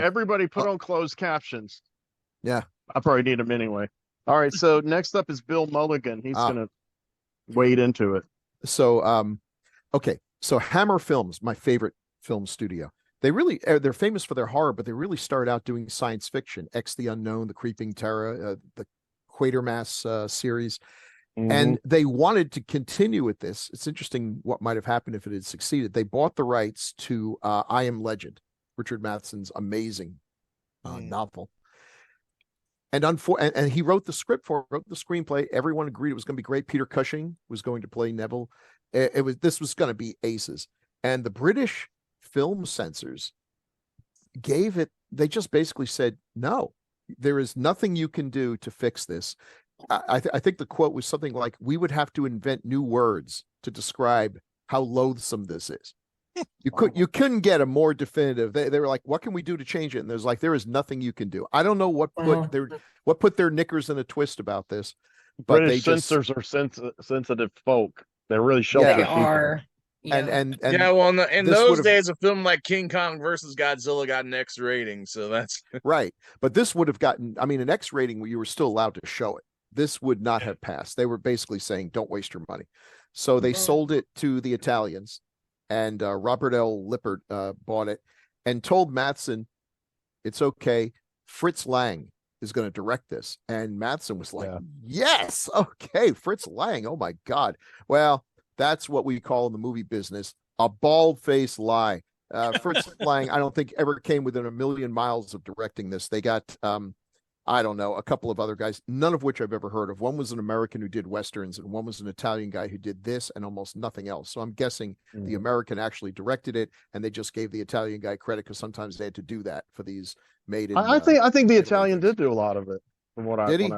everybody put on closed captions. Yeah. I probably need them anyway. All right, so next up is Bill Mulligan. He's gonna wade into it. So okay. So Hammer Films, my favorite film studio. They're famous for their horror, but they really started out doing science fiction. X the Unknown, The Creeping Terror, the Quatermass series. And they wanted to continue with this. It's interesting what might have happened if it had succeeded. They bought the rights to I Am Legend, Richard Matheson's amazing novel. And he wrote the screenplay. Everyone agreed it was going to be great. Peter Cushing was going to play Neville. This was going to be aces. And the British film censors they just basically said, no, there is nothing you can do to fix this. I think the quote was something like, we would have to invent new words to describe how loathsome this is. You couldn't get a more definitive. They were like, what can we do to change it? And there's like, there is nothing you can do. I don't know what put their knickers in a twist about this, but British censors are sensitive folk. They're really sheltered. They are. Yeah. And yeah, well, in those days, a film like King Kong versus Godzilla got an X rating, so that's right. But this would have gotten, I mean, an X rating where you were still allowed to show it. This would not have passed. They were basically saying, don't waste your money. So they sold it to the Italians, and Robert L. Lippert bought it and told Matheson, it's okay. Fritz Lang is going to direct this. And Matheson was like, yes, okay, Fritz Lang. Oh my God. Well, that's what we call in the movie business a bald-faced lie. Fritz Lang, I don't think ever came within a million miles of directing this. They got, I don't know, a couple of other guys, none of which I've ever heard of. One was an American who did Westerns, and one was an Italian guy who did this and almost nothing else. So I'm guessing the American actually directed it, and they just gave the Italian guy credit because sometimes they had to do that for these made in. I think the Italian did do a lot of it, from what did he?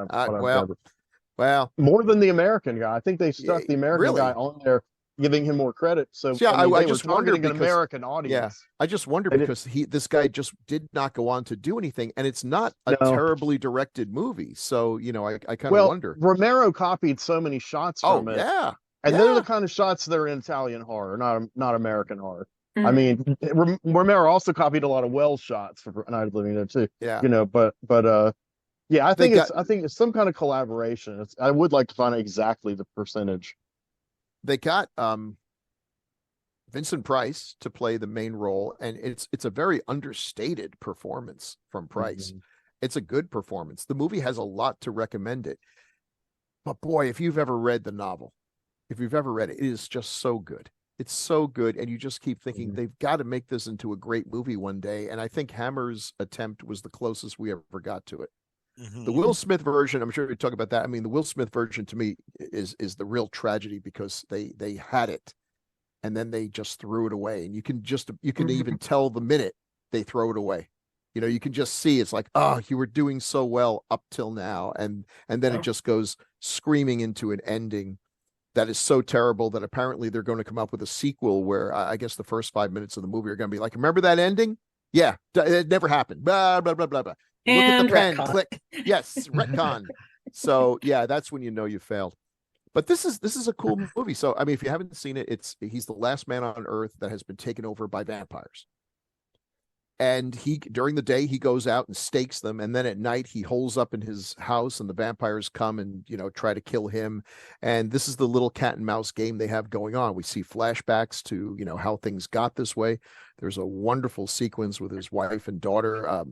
Well, more than the American guy. I think they stuck the American guy on there, giving him more credit. So yeah, I just wondered an American audience. Yeah, I just wonder because this guy just did not go on to do anything, and it's not a terribly directed movie. So I kind of wonder. Romero copied so many shots from it. Yeah, and they're the kind of shots that are in Italian horror, not American horror. I mean, Romero also copied a lot of Wells shots for Night of the Living Dead too. Yeah, but yeah, I think it's some kind of collaboration. I would like to find out exactly the percentage. They got Vincent Price to play the main role, and it's a very understated performance from Price. It's a good performance. The movie has a lot to recommend it. But boy, if you've ever read the novel, if you've ever read it, it is just so good. It's so good, and you just keep thinking they've got to make this into a great movie one day. And I think Hammer's attempt was the closest we ever got to it. The Will Smith version, I'm sure we talk about that. I mean, the Will Smith version to me is the real tragedy because they had it and then they just threw it away. And you can even tell the minute they throw it away. You can just see it's like, oh, you were doing so well up till now. And then it just goes screaming into an ending that is so terrible that apparently they're going to come up with a sequel where I guess the first 5 minutes of the movie are going to be like, remember that ending? Yeah, it never happened. Blah, blah, blah, blah, blah. And look at the pen, click. Yes, retcon. So yeah, that's when you failed. But this is a cool movie. So I mean, if you haven't seen it, he's the last man on Earth that has been taken over by vampires. And during the day he goes out and stakes them, and then at night he holes up in his house, and the vampires come and try to kill him. And this is the little cat and mouse game they have going on. We see flashbacks to how things got this way. There's a wonderful sequence with his wife and daughter.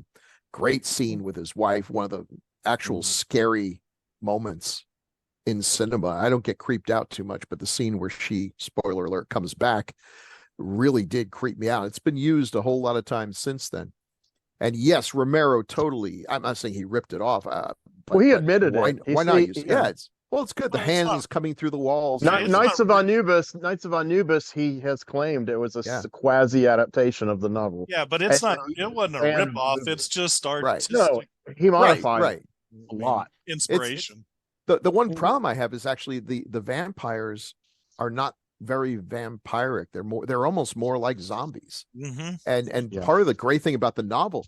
Great scene with his wife, one of the actual scary moments in cinema. I don't get creeped out too much, but the scene where she, spoiler alert, comes back really did creep me out. It's been used a whole lot of times since then. And yes, Romero totally, I'm not saying he ripped it off. He admitted it. Why not use it? Yeah, it's good. The hand is coming through the walls. Knights of Anubis, he has claimed it was a quasi adaptation of the novel. Yeah, but it wasn't a rip off. It's just artistic. No, he modified a lot. Inspiration. The one problem I have is actually the vampires are not very vampiric. They're almost more like zombies. And part of the great thing about the novel,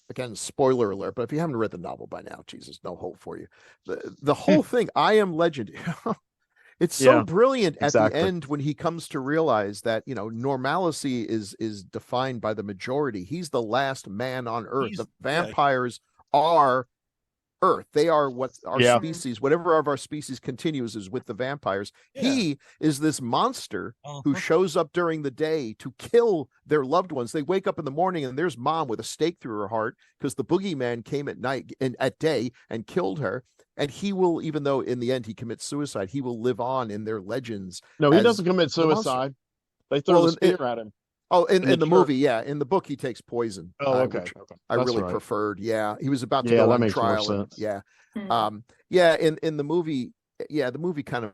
again, spoiler alert, but if you haven't read the novel by now, Jesus, no hope for you. The whole thing, I Am Legend, It's so Yeah, brilliant at the exactly. end when he comes to realize that, normalcy is defined by the majority. He's the last man on Earth. The vampires are Earth. They are what our species, whatever of our species continues is with the vampires. He is this monster who shows up during the day to kill their loved ones. They wake up in the morning and there's mom with a stake through her heart because the boogeyman came at night and at day and killed her. And he will, even though in the end he commits suicide, he will live on in their legends. No, he doesn't commit suicide. They throw the spear at him. Oh, in the movie, yeah. In the book, he takes poison. Oh, okay. Which I really preferred. Yeah, he was about to go on trial. And, in the movie, the movie kind of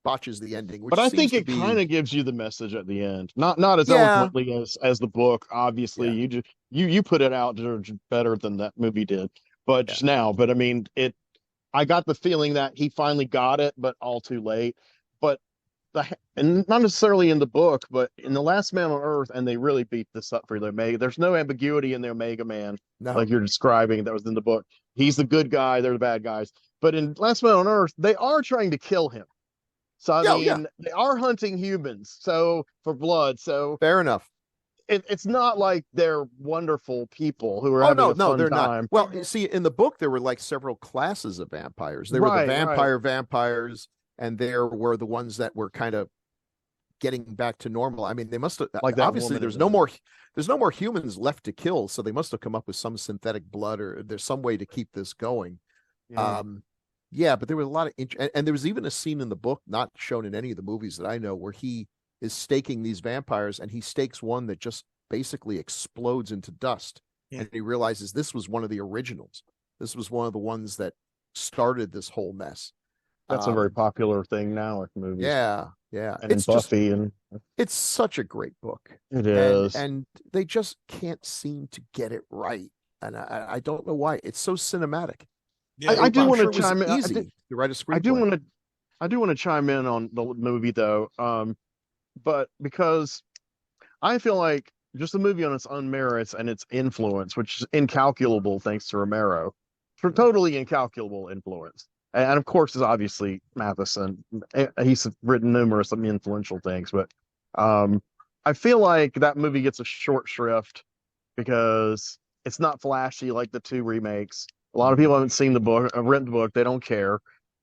botches the ending. Which but I think it kind of gives you the message at the end, not as eloquently as the book. Obviously, you put it out better than that movie did. But just now, but I mean, I got the feeling that he finally got it, but all too late. But and not necessarily in the book, but in The Last Man on Earth, and they really beat this up for the Omega. There's no ambiguity in the Omega Man, like you're describing that was in the book. He's the good guy, they're the bad guys. But in Last Man on Earth, they are trying to kill him. So I mean, they are hunting humans, so for blood. So fair enough. It's not like they're wonderful people who are having a fun they're time. Not. Well, you see, in the book, there were like several classes of vampires. There were the vampires, and there were the ones that were kind of getting back to normal. I mean, they must have, like, obviously there's no more humans left to kill, so they must have come up with some synthetic blood, or there's some way to keep this going. But there was a lot of and there was even a scene in the book, not shown in any of the movies that I know, where he is staking these vampires, and he stakes one that just basically explodes into dust. And he realizes this was one of the originals. This was one of the ones that started this whole mess. That's a very popular thing now with movies. Yeah. And it's Buffy, and it's such a great book. It is, and they just can't seem to get it right, and I don't know why. It's so cinematic. Yeah, I do want to chime in. Easy to write a screenplay. I do want to chime in on the movie though, but because I feel like just the movie on its own merits and its influence, which is incalculable thanks to Romero, for totally incalculable influence. And of course, is obviously Matheson. He's written numerous influential things, but I feel like that movie gets a short shrift because it's not flashy like the two remakes. A lot of people haven't seen the book, read the book, they don't care.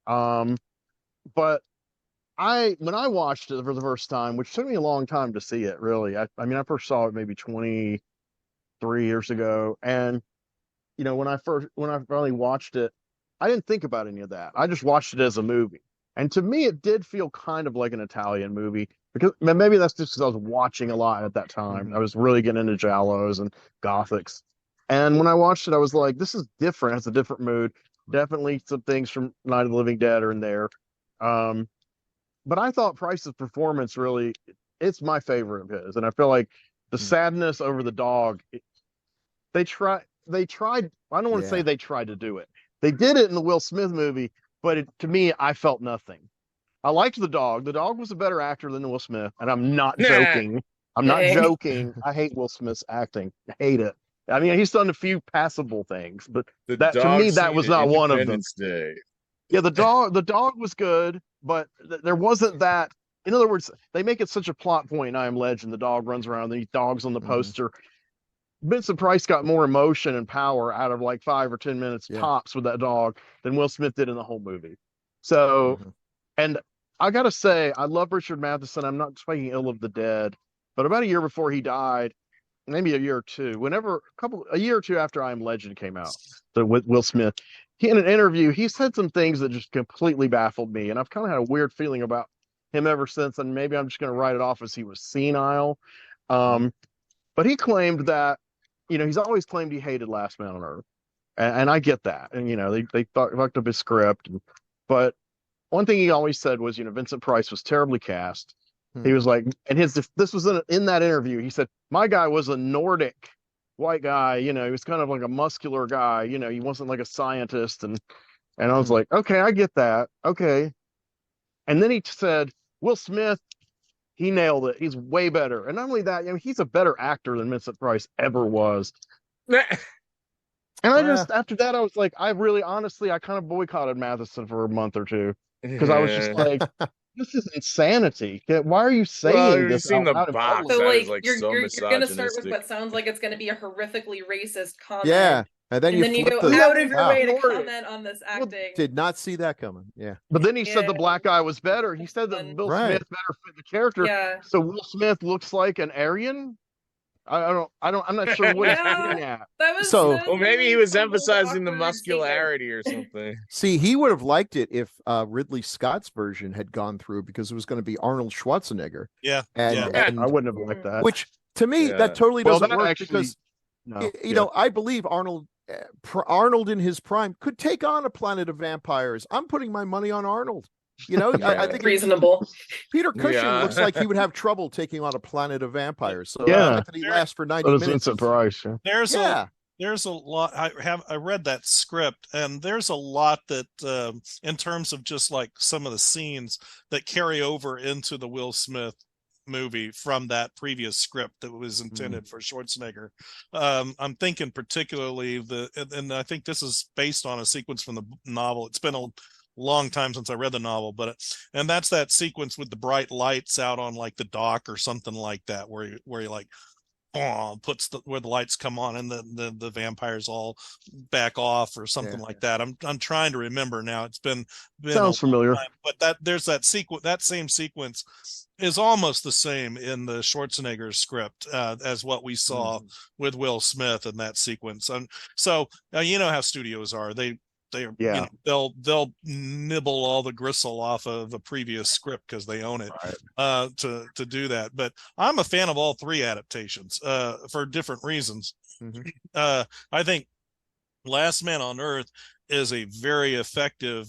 But when I watched it for the first time, which took me a long time to see it, really. I mean, I first saw it maybe 23 years ago, and when I finally watched it, I didn't think about any of that. I just watched it as a movie. And to me, it did feel kind of like an Italian movie, because maybe that's just because I was watching a lot at that time. I was really getting into Giallos and Gothics. And when I watched it, I was like, this is different. It's a different mood. Definitely some things from Night of the Living Dead are in there. But I thought Price's performance really, it's my favorite of his. And I feel like the sadness over the dog, they tried, I don't want to say they tried to do it. They did it in the Will Smith movie, but to me, I felt nothing. I liked the dog. The dog was a better actor than Will Smith, and I'm not joking. I'm not joking. I hate Will Smith's acting. I hate it. I mean, he's done a few passable things, but to me, that was not one of them. Yeah, the dog was good, but there wasn't that. In other words, they make it such a plot point in I Am Legend. The dog runs around, the dog's on the poster. Vincent Price got more emotion and power out of like 5 or 10 minutes tops with that dog than Will Smith did in the whole movie. So, and I gotta say, I love Richard Matheson. I'm not speaking ill of the dead, but about a year before he died, maybe a year or two, a year or two after I Am Legend came out, with Will Smith, he in an interview, he said some things that just completely baffled me, and I've kind of had a weird feeling about him ever since, and maybe I'm just going to write it off as he was senile. But he claimed that, he's always claimed he hated Last Man on Earth, and I get that, and they fucked up his script, but one thing he always said was, Vincent Price was terribly cast. He was like, and this was in that interview. He said, my guy was a Nordic white guy. He was kind of like a muscular guy. He wasn't like a scientist. And I was like, okay, I get that. Okay. And then he said, Will Smith, he nailed it. He's way better. And not only that, he's a better actor than Vincent Price ever was. And I just after that I was like, I really honestly I kind of boycotted Matheson for a month or two because I was just like, this is insanity. Why are you Well, saying you've this seen out the loud in box. public? So That is like like you're so you're gonna start with misogynistic. what sounds like it's gonna be a horrifically racist Yeah, comment, and then and you then you flip go the out of your wow. way to Ignored it. comment on this Well, acting. Did not see that coming. Yeah, but then he said the Yeah. black guy was better. He said that Will right. Smith better fit the character. Yeah. So Will Smith looks like an Aryan. I'm not sure what he's Yeah. getting at. That was So- Well, maybe he really was fumbled, emphasizing the awkward statement. muscularity or something. See, he would have liked it if Ridley Scott's version had gone through because it was going to be Arnold Schwarzenegger. Yeah. And, yeah. and I wouldn't have liked that. which to me Yeah. that totally Well, doesn't that work actually- because No. you know I believe Arnold in his prime could take on a planet of vampires. I'm putting my money on Arnold. You know, I think Reasonable. Peter Cushing Yeah. looks like he would have trouble taking on a planet of vampires. So Yeah. let he lasts for 90 So does minutes. Vincent Price. Yeah. There's a lot. I read that script, and there's a lot that in terms of just like some of the scenes that carry over into the Will Smith movie from that previous script that was intended for Schwarzenegger. I'm thinking particularly and I think this is based on a sequence from the novel. It's been a long time since I read the novel, and that's that sequence with the bright lights out on like the dock or something like that, where you like puts where the lights come on and the vampires all back off or something like that. I'm trying to remember now. It's been Sounds familiar. time, but there's that sequence. That same sequence is almost the same in the Schwarzenegger script as what we saw with Will Smith in that sequence. And so you know how studios are. You know, they'll nibble all the gristle off of the previous script because they own it to do that. But I'm a fan of all three adaptations for different reasons. I think Last Man on Earth is a very effective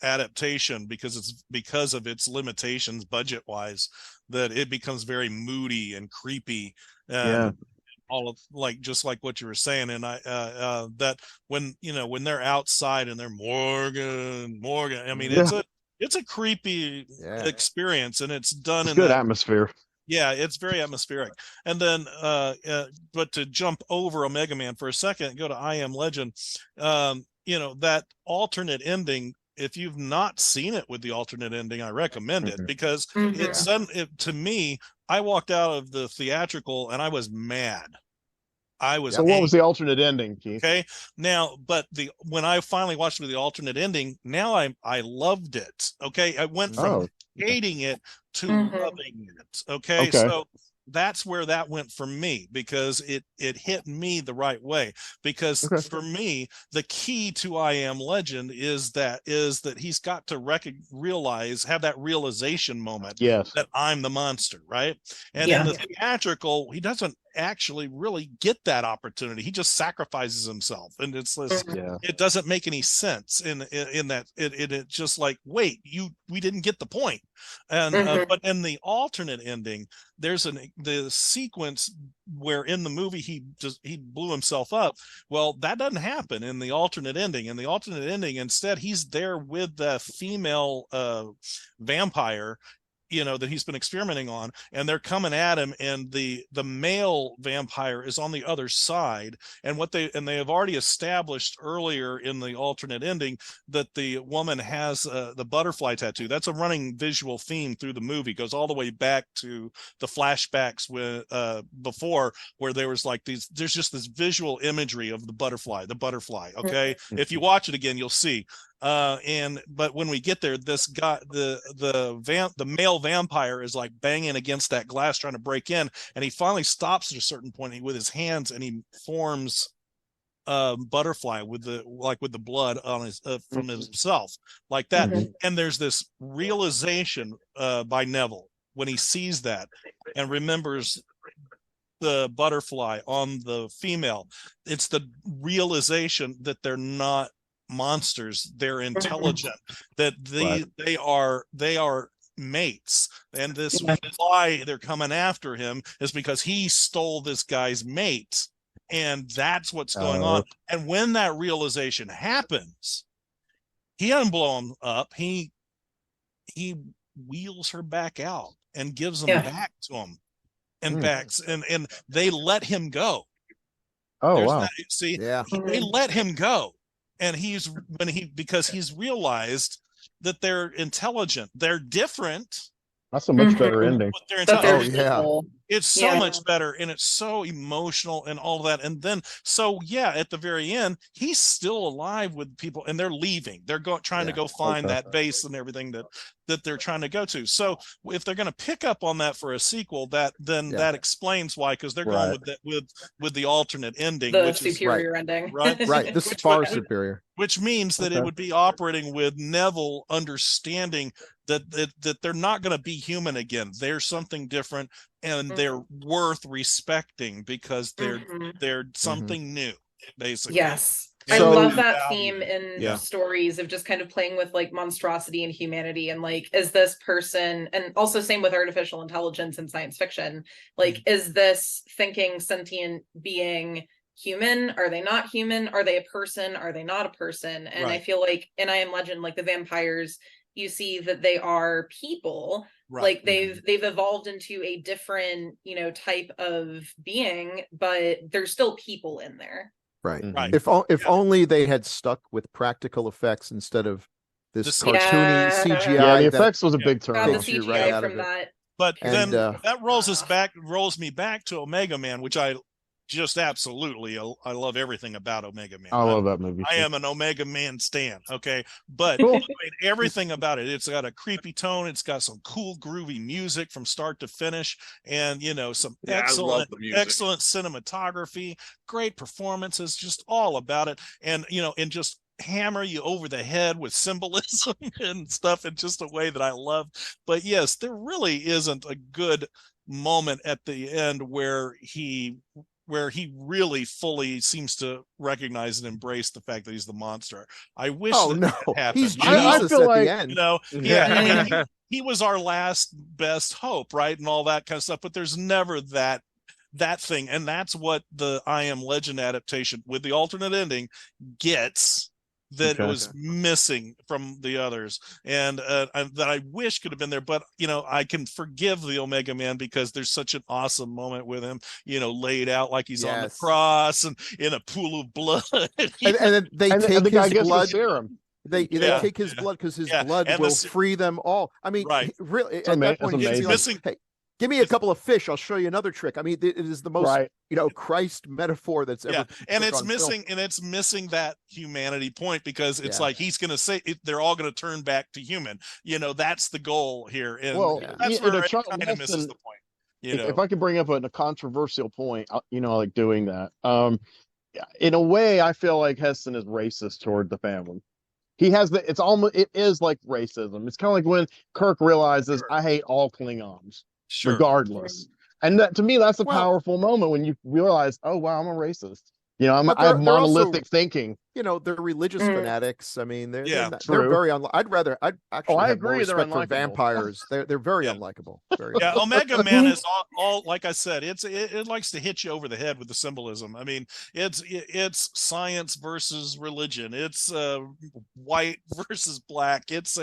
adaptation because of its limitations budget wise, that it becomes very moody and creepy. All of just like what you were saying, and that when they're outside and they're Morgan, I mean it's a creepy experience, and it's done in good atmosphere. Yeah, it's very atmospheric. And then but to jump over Omega Man for a second, go to I Am Legend, that alternate ending. If you've not seen it with the alternate ending, I recommend it because to me, I walked out of the theatrical and I was mad. So what was the alternate ending, Keith? Okay. Now, but when I finally watched it with the alternate ending, now I loved it. Okay. I went from hating it to loving it. Okay. So that's where that went for me, because it hit me the right way. Because for me, the key to I Am Legend is that he's got to have that realization moment that I'm the monster, right? And in the theatrical, he doesn't actually really get that opportunity. He just sacrifices himself, and it's this, it doesn't make any sense in that it just like, wait, we didn't get the point. And but in the alternate ending, there's the sequence where in the movie he blew himself up. Well, that doesn't happen in the alternate ending. In the alternate ending, instead, he's there with the female vampire, that he's been experimenting on, and they're coming at him, and the male vampire is on the other side. And they have already established earlier in the alternate ending that the woman has the butterfly tattoo. That's a running visual theme through the movie. It goes all the way back to the flashbacks before, where there was like there's just this visual imagery of the butterfly. Okay. If you watch it again, you'll see. But when we get there, this guy, the male vampire is like banging against that glass trying to break in, and he finally stops at a certain point with his hands, and he forms butterfly with the blood on his from himself like that. And there's this realization by Neville when he sees that and remembers the butterfly on the female. It's the realization that they're not monsters, they're intelligent, that they are mates, and this why they're coming after him is because he stole this guy's mate, and that's what's going on. And when that realization happens, he doesn't blow him up, he wheels her back out and gives them back to him, and backs and they let him go. Oh wow. See, Yeah. they let him go, and because he's realized that they're intelligent, they're different. That's a much better ending. But they're But they're intelligent. evil. It's so much better, and it's so emotional and all that. And then, at the very end, he's still alive with people, and they're leaving. They're trying to go find that base and everything that they're trying to go to. So if they're going to pick up on that for a sequel, that explains why, because they're going with the alternate ending, The which superior ending. Right. Right. This is far superior. Which means that it would be operating with Neville understanding that they're not going to be human again. They're something different, and they're worth respecting because they're something new, basically. Yes. So, I love that theme in stories of just kind of playing with like monstrosity and humanity, and like, is this person, and also same with artificial intelligence and science fiction, like, is this thinking sentient being human? Are they not human? Are they a person? Are they not a person? And I feel like in I Am Legend, like the vampires, you see that they are people. Like they've evolved into a different, type of being, but there's still people in there. Right. If only they had stuck with practical effects instead of this cartoony CGI. Yeah, the effects was a big turn. The CGI from that. But then that rolls me back to Omega Man, which I just absolutely, I love everything about Omega Man. I love that movie. I am an Omega Man stan, okay? But I mean, everything about it, it's got a creepy tone, it's got some cool groovy music from start to finish, and some excellent cinematography, great performances, just all about it. And and just hammer you over the head with symbolism and stuff in just a way that I love. But yes, there really isn't a good moment at the end where he really fully seems to recognize and embrace the fact that he's the monster. I wish that happened. He's Jesus at the end. I mean, he was our last best hope, right? And all that kind of stuff. But there's never that thing. And that's what the I Am Legend adaptation with the alternate ending gets, that it was missing from the others, and that I wish could have been there. But I can forgive the Omega Man because there's such an awesome moment with him, laid out like he's on the cross and in a pool of blood. and then they take his blood. They take his blood because his blood will free them all. I mean, really, at that point, he's missing. Hey, give me a couple of fish, I'll show you another trick. I mean, it is the most Christ metaphor that's ever. And it's missing that humanity point, because it's like he's going to say they're all going to turn back to human. That's the goal here, and that's where it kind of misses the point. If I could bring up a controversial point, like doing that. In a way, I feel like Heston is racist toward the family. He has it is like racism. It's kind of like when Kirk realizes I hate all Klingons. Regardless. And that, to me, that's a powerful moment when you realize, oh wow, I'm a racist. I have monolithic thinking. They're religious fanatics. I mean, they're very I'd actually have more respect for vampires. They're very unlikable. Omega Man is all like I said, it likes to hit you over the head with the symbolism. I mean, it's science versus religion. It's white versus black. It's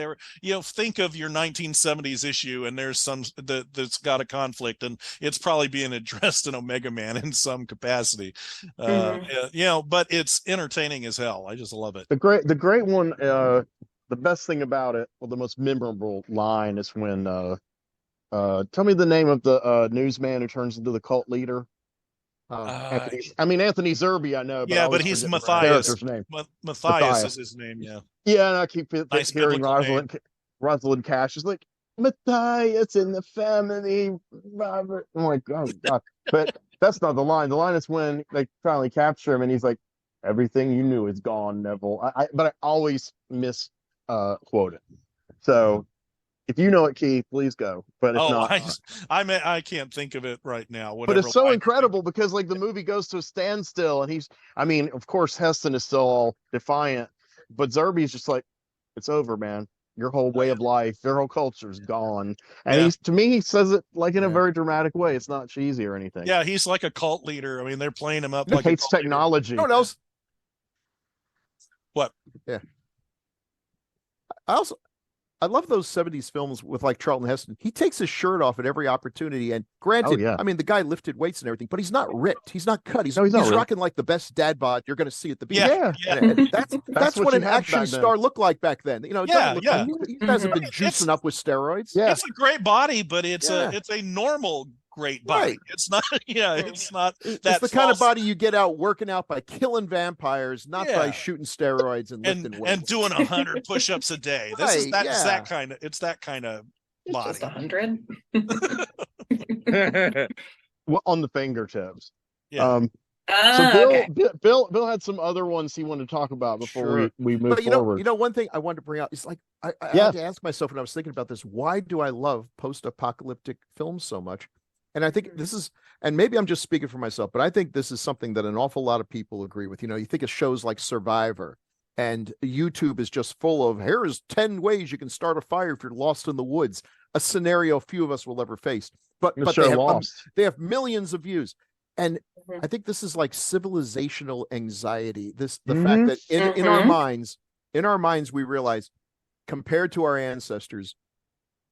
think of your 1970s issue, and there's some that's got a conflict, and it's probably being addressed in Omega Man in some capacity. But it's entertaining as hell. I just love it. The great one, the best thing about it, the most memorable line is when tell me the name of the newsman who turns into the cult leader. Anthony Zerbe, I know, but he's Matthias. Matthias is his name. And I keep hearing Rosalind Cash is like, Matthias in the family, Robert. I'm like, oh god. But that's not the line. The line is when they finally capture him, and he's like, everything you knew is gone, Neville. But I always quote it. So if you know it, Keith, please go. But if not, I can't think of it right now. But it's so incredible because like the movie goes to a standstill, and of course Heston is still all defiant, but Zerbe's just like, it's over, man. Your whole way of life, your whole culture is gone. And he says it like in a very dramatic way. It's not cheesy or anything. Yeah, he's like a cult leader. I mean, they're playing him up like he hates technology. No one else. What? Yeah. I love those 70s films with like Charlton Heston. He takes his shirt off at every opportunity. And granted, I mean, the guy lifted weights and everything, but he's not ripped. He's not cut. He's rocking like the best dad bod you're going to see at the beach. And that's what an action star looked like back then. You know, he hasn't been juicing up with steroids. It's a great body, but it's a normal great body. Right. It's not, it's not it's the kind of body you get out working out by killing vampires, not by shooting steroids and lifting weights. And doing 100 push-ups a day. It's that kind of body. Just 100. Well, on the fingertips. Yeah. So Bill had some other ones he wanted to talk about before we move forward. You know, one thing I wanted to bring out is like I had to ask myself when I was thinking about this, why do I love post-apocalyptic films so much? And I think this is, and maybe I'm just speaking for myself, but I think this is something that an awful lot of people agree with. You know, you think of shows like Survivor, and YouTube is just full of, here's 10 ways you can start a fire if you're lost in the woods, a scenario few of us will ever face. But they have millions of views. And I think this is like civilizational anxiety. The fact that in our minds, we realize compared to our ancestors,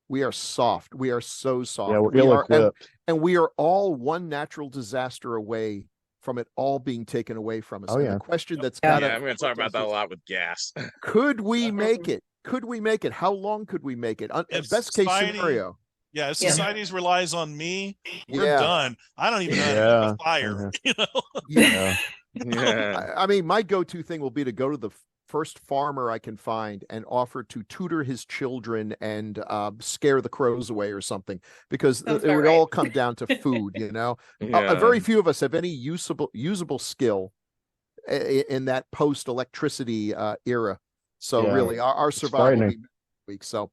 we are soft. We are so soft. Yeah, we're ill-equipped. And we are all one natural disaster away from it all being taken away from us. The question that's I'm going to talk about that a lot with gas. Could we make it? Could we make it? How long could we make it? Best case scenario. Yeah, if society relies on me, we're done. I don't even know how to make a fire. You know? I mean, my go-to thing will be to go to the first farmer I can find and offer to tutor his children and scare the crows away or something, because it would all come down to food. You know, very few of us have any usable skill in that post-electricity era. So really, our survival will be weak. So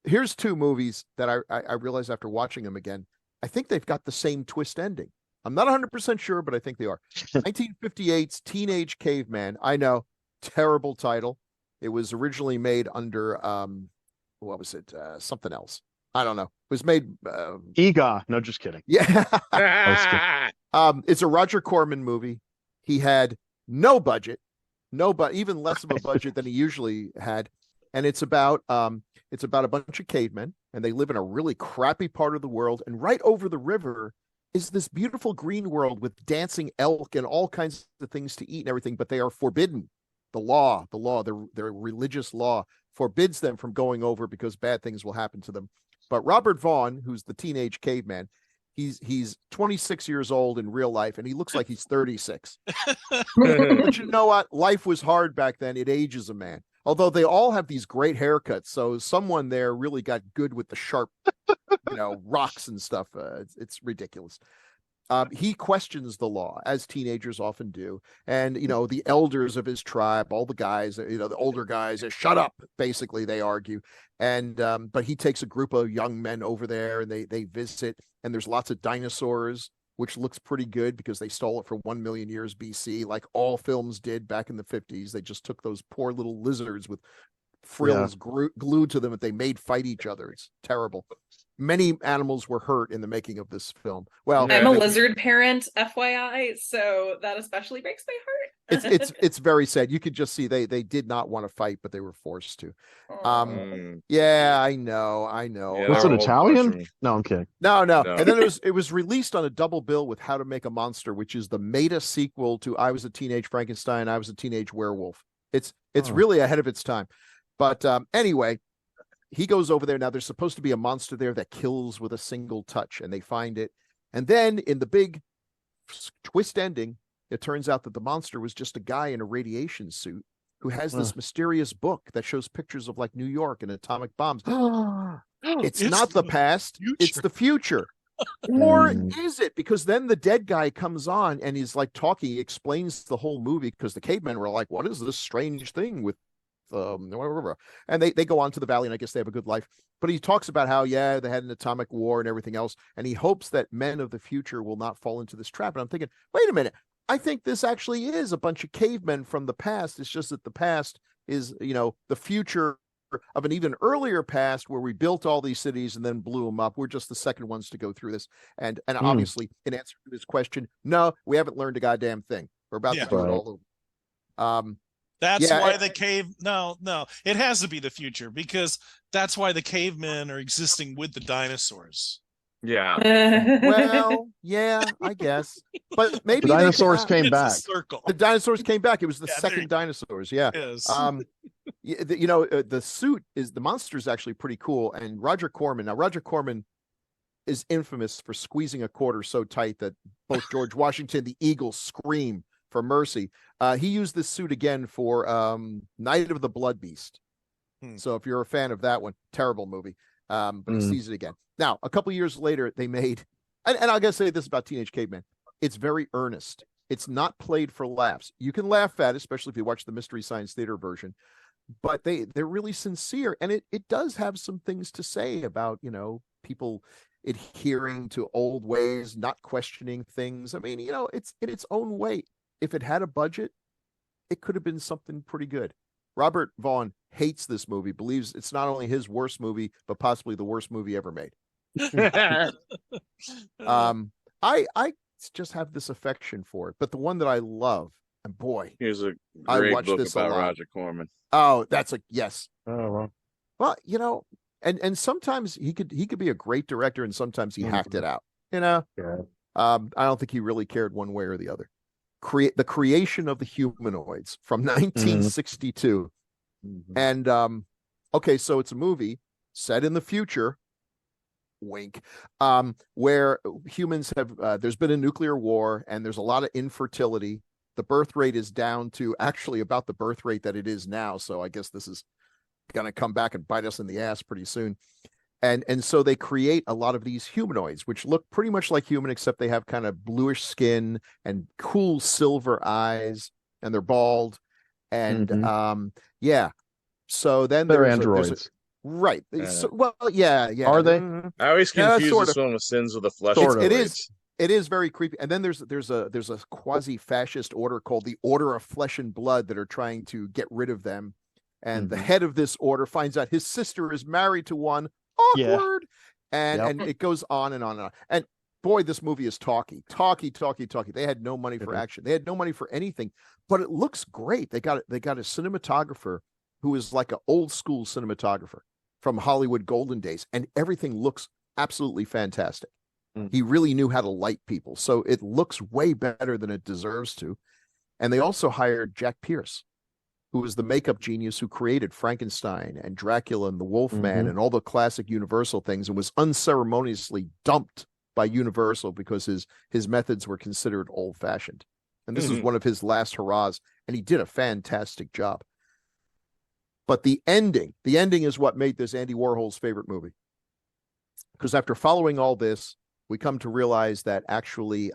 here's two movies that I realized after watching them again. I think they've got the same twist ending. I'm not 100% sure, but I think they are. 1958's Teenage Caveman. I know. Terrible title. It was originally made under what was it? Something else. I don't know. It was made EGA. No, just kidding. Yeah. It's a Roger Corman movie. He had no budget, even less of a budget than he usually had, and it's about a bunch of cavemen, and they live in a really crappy part of the world, and right over the river is this beautiful green world with dancing elk and all kinds of things to eat and everything, but they are forbidden. Their religious law forbids them from going over because bad things will happen to them. But Robert Vaughn, who's the teenage caveman, he's 26 years old in real life, and he looks like he's 36. But you know what? Life was hard back then. It ages a man. Although they all have these great haircuts, so someone there really got good with the sharp, rocks and stuff. It's ridiculous. He questions the law, as teenagers often do. And, the elders of his tribe, all the guys, the older guys, shut up, basically, they argue. And but he takes a group of young men over there, and they visit, and there's lots of dinosaurs, which looks pretty good because they stole it for 1 million years BC, like all films did back in the 50s. They just took those poor little lizards with frills glued to them that they made fight each other. It's terrible. Many animals were hurt in the making of this film. Well, I'm a lizard parent, FYI, so that especially breaks my heart. It's very sad. You could just see they did not want to fight, but they were forced to. Yeah, I know. Yeah, was it Italian? No, I'm kidding. No. And then it was released on a double bill with How to Make a Monster, which is the meta sequel to I Was a Teenage Frankenstein, I Was a Teenage Werewolf. It's really ahead of its time. But anyway, he goes over there. Now, there's supposed to be a monster there that kills with a single touch, and they find it. And then in the big twist ending, it turns out that the monster was just a guy in a radiation suit who has this mysterious book that shows pictures of like New York and atomic bombs. It's not the past, it's the future. Or is it? Because then the dead guy comes on and he's like talking, he explains the whole movie, because the cavemen were like, what is this strange thing with whatever, and they go on to the valley, and I guess they have a good life. But he talks about how they had an atomic war and everything else, and he hopes that men of the future will not fall into this trap. And I'm thinking, wait a minute, I think this actually is a bunch of cavemen from the past. It's just that the past is the future of an even earlier past where we built all these cities and then blew them up. We're just the second ones to go through this. And obviously, in answer to this question, no, we haven't learned a goddamn thing. We're about to do it all over. That's why the cave. No, it has to be the future, because that's why the cavemen are existing with the dinosaurs. Yeah. Well, yeah, I guess. But maybe the dinosaurs came back. The dinosaurs came back. It was the second dinosaurs. Yeah. The suit is the monster is actually pretty cool. And Roger Corman is infamous for squeezing a quarter so tight that both George Washington, the Eagle, scream for mercy. He used this suit again for Night of the Blood Beast. So if you're a fan of that one, terrible movie. But he sees it again. Now, a couple years later, they made, and I gotta say this about Teenage Caveman, it's very earnest. It's not played for laughs. You can laugh at it, especially if you watch the Mystery Science Theater version, but they're really sincere, and it does have some things to say about, people adhering to old ways, not questioning things. I mean, it's in its own way. If it had a budget, it could have been something pretty good. Robert Vaughn hates this movie, believes it's not only his worst movie, but possibly the worst movie ever made. I just have this affection for it, but the one that I love, and boy, here's a great book about Roger Corman. Oh, that's a yes. Oh well, and sometimes he could be a great director, and sometimes he hacked it out. I don't think he really cared one way or the other. The creation of the Humanoids from 1962. And okay, so it's a movie set in the future, wink, where humans have there's been a nuclear war and there's a lot of infertility. The birth rate is down to actually about the birth rate that it is now, so I guess this is gonna come back and bite us in the ass pretty soon. And so they create a lot of these humanoids, which look pretty much like human, except they have kind of bluish skin and cool silver eyes, and they're bald. And so then they're androids. Right. So, well, yeah. Are they? I always confuse this one with Sins of the Flesh. It is very creepy. And then there's a quasi-fascist order called the Order of Flesh and Blood that are trying to get rid of them. And the head of this order finds out his sister is married to one. Awkward. And it goes on and on and on. And boy, this movie is talky. They had no money for action. They had no money for anything, but it looks great. They got a cinematographer who is like an old school cinematographer from Hollywood golden days, and everything looks absolutely fantastic. He really knew how to light people, so it looks way better than it deserves to. And they also hired Jack Pierce, who was the makeup genius who created Frankenstein and Dracula and the Wolfman and all the classic Universal things, and was unceremoniously dumped by Universal because his methods were considered old-fashioned. And this is one of his last hurrahs, and he did a fantastic job. But the ending is what made this Andy Warhol's favorite movie. Because after following all this, we come to realize that actually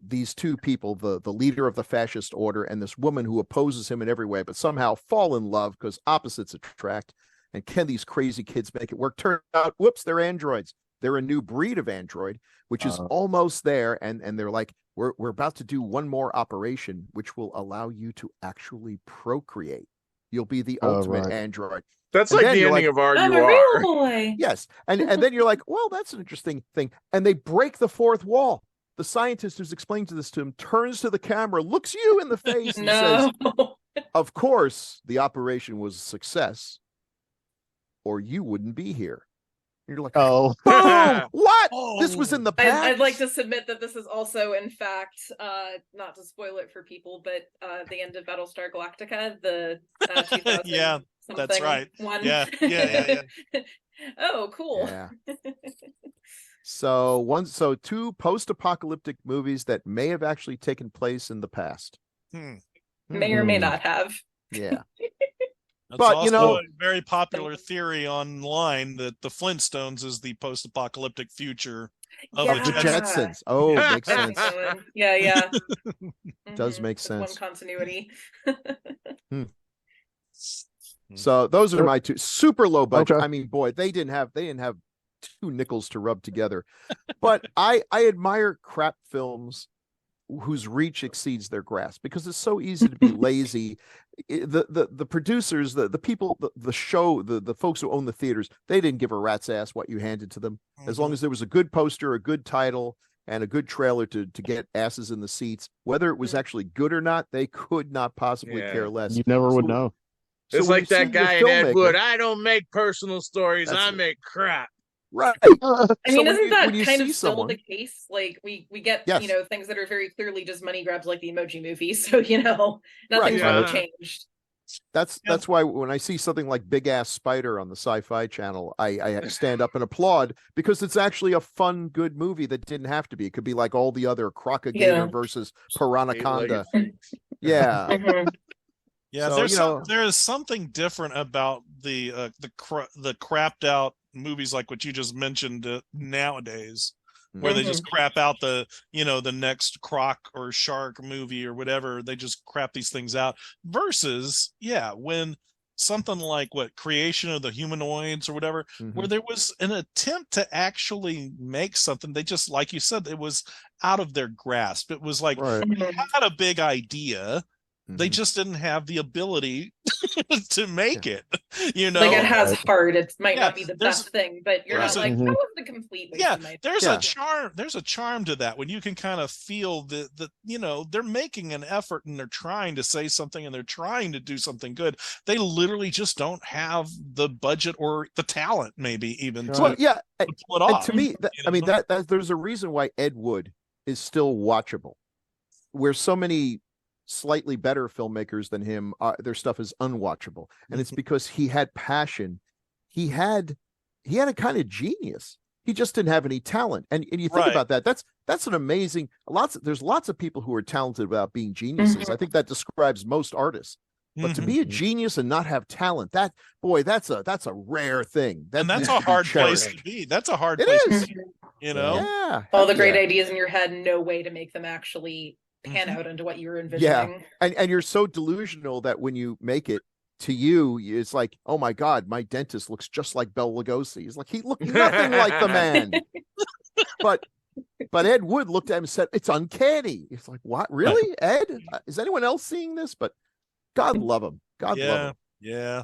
these two people, the leader of the fascist order and this woman who opposes him in every way, but somehow fall in love because opposites attract. And can these crazy kids make it work? Turns out, whoops, they're androids. They're a new breed of android, which is almost there. And they're like, we're about to do one more operation, which will allow you to actually procreate. You'll be the ultimate android. That's like the ending of Are You Are. Boy. Yes. And then you're like, well, that's an interesting thing. And they break the fourth wall. The scientist who's explaining this to him turns to the camera, looks you in the face, and says, of course, the operation was a success, or you wouldn't be here. And you're like, boom! What? This was in the past? I'd like to submit that this is also, in fact, not to spoil it for people, but the end of Battlestar Galactica, the 2000 yeah. That's right. One. Yeah. Oh, cool. Yeah. So two post-apocalyptic movies that may have actually taken place in the past. May or may not have. Yeah. That's but also a very popular theory online that the Flintstones is the post-apocalyptic future of the Jetsons. Oh, makes sense. Yeah. Does make sense. One continuity. So those are my two. Super low budget. Okay. I mean, boy, they didn't have two nickels to rub together. But I admire crap films whose reach exceeds their grasp, because it's so easy to be lazy. The producers, the people, the show, the folks who own the theaters, they didn't give a rat's ass what you handed to them, as long as there was a good poster, a good title, and a good trailer to get asses in the seats. Whether it was actually good or not, they could not possibly care less. You never would know. It's like that guy in Ed Wood. I don't make personal stories. I make crap. Right. I mean, isn't that kind of still the case? Like we get, things that are very clearly just money grabs, like the Emoji Movie. So, nothing's really changed. That's why when I see something like Big Ass Spider on the Sci-Fi Channel, I stand up and applaud, because it's actually a fun, good movie that didn't have to be. It could be like all the other Crocagator versus Piranaconda. Yeah. Yeah, so, there is something different about the crapped out movies like what you just mentioned nowadays, where they just crap out the next croc or shark movie or whatever. They just crap these things out versus when something like Creation of the Humanoids or whatever, where there was an attempt to actually make something. They just, like you said, it was out of their grasp. It was like they had a big idea. They just didn't have the ability to make it, Like, it has heart. It might not be the best thing, but you're not like, that was the complete waste of my time. There's a charm to that when you can kind of feel that they're making an effort and they're trying to say something and they're trying to do something good. They literally just don't have the budget or the talent, maybe even to pull it off. And to me, that there's a reason why Ed Wood is still watchable, where so many slightly better filmmakers than him, their stuff is unwatchable, and it's because he had passion. He had a kind of genius. He just didn't have any talent. And you think about that. That's an amazing. There's lots of people who are talented without being geniuses. I think that describes most artists. But to be a genius and not have talent, that's a rare thing. And that's a hard place to be. That's a hard place to be. Yeah. All the great ideas in your head, no way to make them actually pan out into what you're envisioning. And you're so delusional that when you make it, to you, it's like, oh my God, my dentist looks just like Bela Lugosi. He's like, he looked nothing like the man. But Ed Wood looked at him and said, it's uncanny. It's like, what? Really, Ed? Is anyone else seeing this? But God love him. God love him. Yeah.